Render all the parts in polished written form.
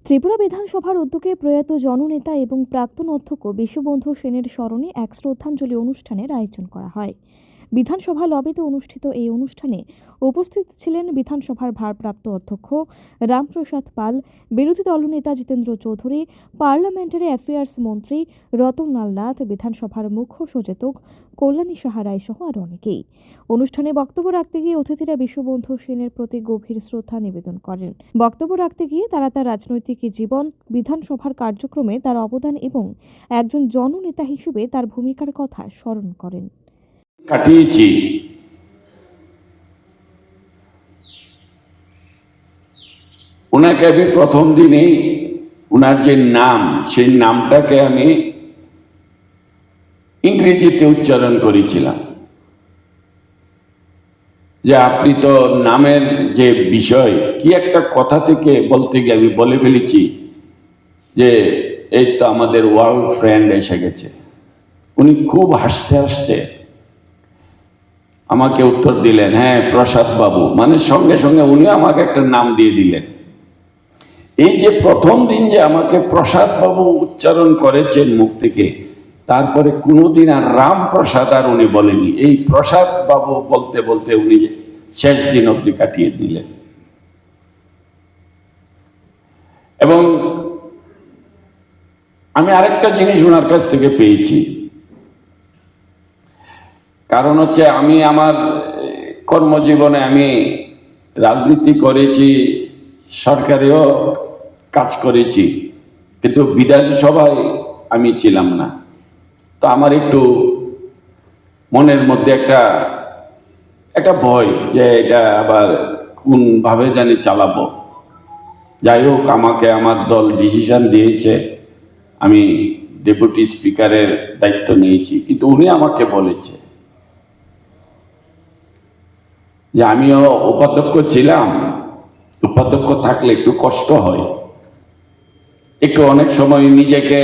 ত্রিপুরা বিধানসভার উদ্যোগে প্রয়াত জননেতা এবং প্রাক্তন অধ্যক্ষ বিশ্ববন্ধু সেনের স্মরণে এক শ্রদ্ধাঞ্জলি অনুষ্ঠানের আয়োজন করা হয়। বিধানসভা লবিতে অনুষ্ঠিত এই অনুষ্ঠানে উপস্থিত ছিলেন বিধানসভার ভারপ্রাপ্ত অধ্যক্ষ রামপ্রসাদ পাল, বিরোধী দলনেতা জিতেন্দ্র চৌধুরী, পার্লামেন্টারি অ্যাফেয়ার্স মন্ত্রী রতনলাল নাথ, বিধানসভার মুখ্য সচেতক কল্যাণী সাহা রায় সহ আরও অনেকেই। অনুষ্ঠানে বক্তব্য রাখতে গিয়ে অতিথিরা বিশ্ববন্ধু সেনের প্রতি গভীর শ্রদ্ধা নিবেদন করেন। বক্তব্য রাখতে গিয়ে তারা তার রাজনৈতিক জীবন, বিধানসভার কার্যক্রমে তার অবদান এবং একজন জননেতা হিসেবে তার ভূমিকার কথা স্মরণ করেন। কাটিয়েছি ওনাকে আমি প্রথম দিনেই ওনার যে নাম, সেই নামটাকে আমি ইংরেজিতে উচ্চারণ করেছিলাম যে আপনি তো নামের যে বিষয় কি একটা কথা থেকে বলতে গিয়ে আমি বলে ফেলেছি যে এই তো আমাদের ওয়ার্ল্ড ফ্রেন্ড এসে গেছে। উনি খুব হাসতে হাসতে আমাকে উত্তর দিলেন, হ্যাঁ প্রসাদ বাবু, মানে সঙ্গে সঙ্গে উনি আমাকে একটা নাম দিয়ে দিলেন। এই যে প্রথম দিন যে আমাকে প্রসাদ বাবু উচ্চারণ করেছেন মুখ থেকে, তারপরে কোনোদিন আর রামপ্রসাদ আর উনি বলেনি। এই প্রসাদ বাবু বলতে বলতে উনি শেষ দিন অবধি কাটিয়ে দিলেন। এবং আমি আরেকটা জিনিস ওনার কাছ থেকে পেয়েছি, কারণ হচ্ছে আমি আমার কর্মজীবনে আমি রাজনীতি করেছি, সরকারেও কাজ করেছি, কিন্তু বিধানসভায় আমি ছিলাম না। তো আমার একটু মনের মধ্যে একটা ভয় যে এটা আবার কোনভাবে জানি চালাবো। যাই হোক, আমাকে আমার দল ডিসিশন দিয়েছে, আমি ডেপুটি স্পিকারের দায়িত্ব নিয়েছি। কিন্তু উনি আমাকে বলেছে যে আমিও উপাধ্যক্ষ ছিলাম, উপাধ্যক্ষ থাকলে একটু কষ্ট হয়, একটু অনেক সময় নিজেকে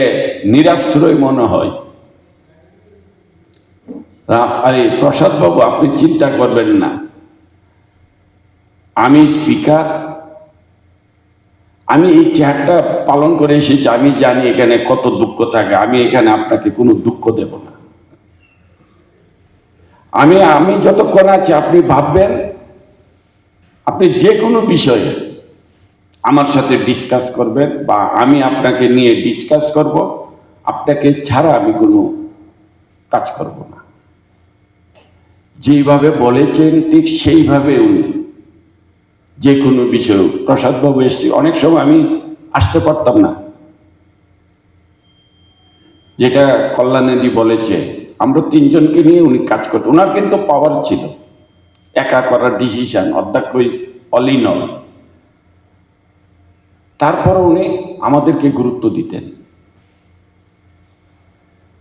নিরাশ্রয় মনে হয়। আরে প্রসাদ বাবু, আপনি চিন্তা করবেন না, আমি স্পিকার, আমি এই চেয়ারটা পালন করে এসেছি, আমি জানি এখানে কত দুঃখ থাকে, আমি এখানে আপনাকে কোনো দুঃখ দেব না। আমি যতক্ষণ আছি আপনি ভাববেন, আপনি যে কোনো বিষয়ে আমার সাথে ডিসকাস করবেন বা আমি আপনাকে নিয়ে ডিসকাস করব, আপনাকে ছাড়া আমি কোনো কাজ করব না। যেইভাবে বলেছেন ঠিক সেইভাবে উনি যে কোনো বিষয়। প্রসাদবাবু এসছে, অনেক সময় আমি আসতে পারতাম না, যেটা কল্যাণীদি বলেছে, আমরা তিনজনকে নিয়ে উনি কাজ করতেন। ওনার কিন্তু পাওয়ার ছিল একা করার ডিসিশন, অধ্যক্ষ অল ইন অল। তারপর উনি আমাদেরকে গুরুত্ব দিতেন।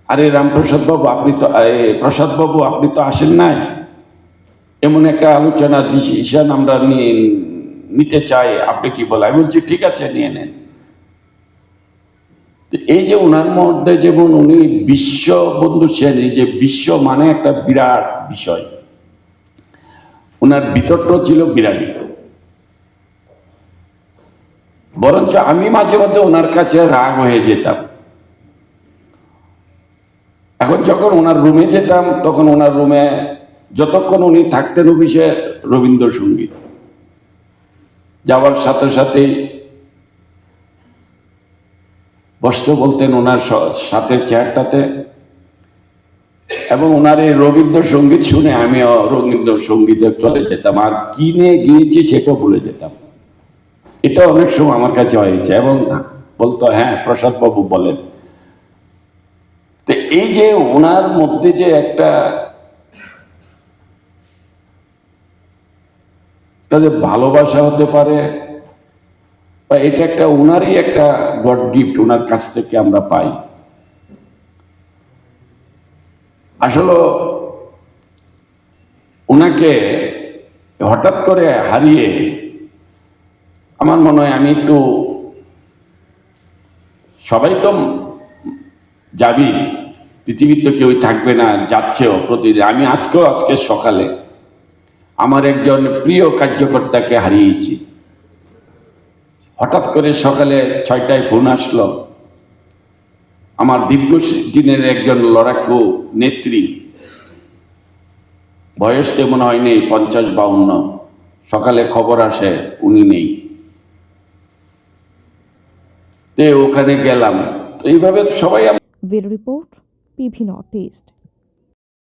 আরে রামপ্রসাদ বাবু, আপনি তো প্রসাদ বাবু আপনি তো আসেন নাই, এমন একটা আলোচনা ডিসিশন আমরা নিতে চাই, আপনি কি বলে? আমি বলছি ঠিক আছে, নিয়ে নেন। এই যে ওনার মধ্যে যেমন উনি বিশ্ববন্ধু সেন, এই যে বিশ্ব মানে একটা বিরাট বিষয়, ওনার ভিতরটা ছিল বিরাট। বরঞ্চ আমি মাঝে মধ্যে ওনার কাছে রাগ হয়ে যেতাম। এখন যখন ওনার রুমে যেতাম, তখন ওনার রুমে যতক্ষণ উনি থাকতেন অফিসে রবীন্দ্রসঙ্গীত, যাওয়ার সাথে সাথেই বসতে বলতেন ওনার সাথে চেয়ারটাতে, এবং ওনার এই রবীন্দ্রসঙ্গীত শুনে আমিও রবীন্দ্রসঙ্গীতে চলে যেতাম, আর কি নিয়ে গিয়েছি সেটাও ভুলে যেতাম। এটা অনেক সময় আমার কাছে হয়েছে। এবং বলতো, হ্যাঁ প্রসাদ বাবু বলেন। তো এই যে ওনার মধ্যে যে একটা ভালোবাসা হতে পারে, বা এটা একটা ওনারই একটা গড গিফট, ওনার কাছ থেকে আমরা পাই। আসলে ওনাকে হঠাৎ করে হারিয়ে আমার মনে হয় আমি একটু, সবাই তো যাবি, পৃথিবীর তো কেউই থাকবে না, যাচ্ছেও প্রতিদিন। আমি আজকে সকালে আমার একজন প্রিয় কার্যকর্তাকে হারিয়েছি। হঠাৎ করে সকালে 6টায় ফোন আসলো, আমার দীর্ঘদিনের একজন লড়াকু নেত্রী, বয়স তেমন হয়নি, 50-52, সকালে খবর আসে উনি নেই। ওখানে গেলাম, এইভাবে সবাই। Bureau report, PV north east.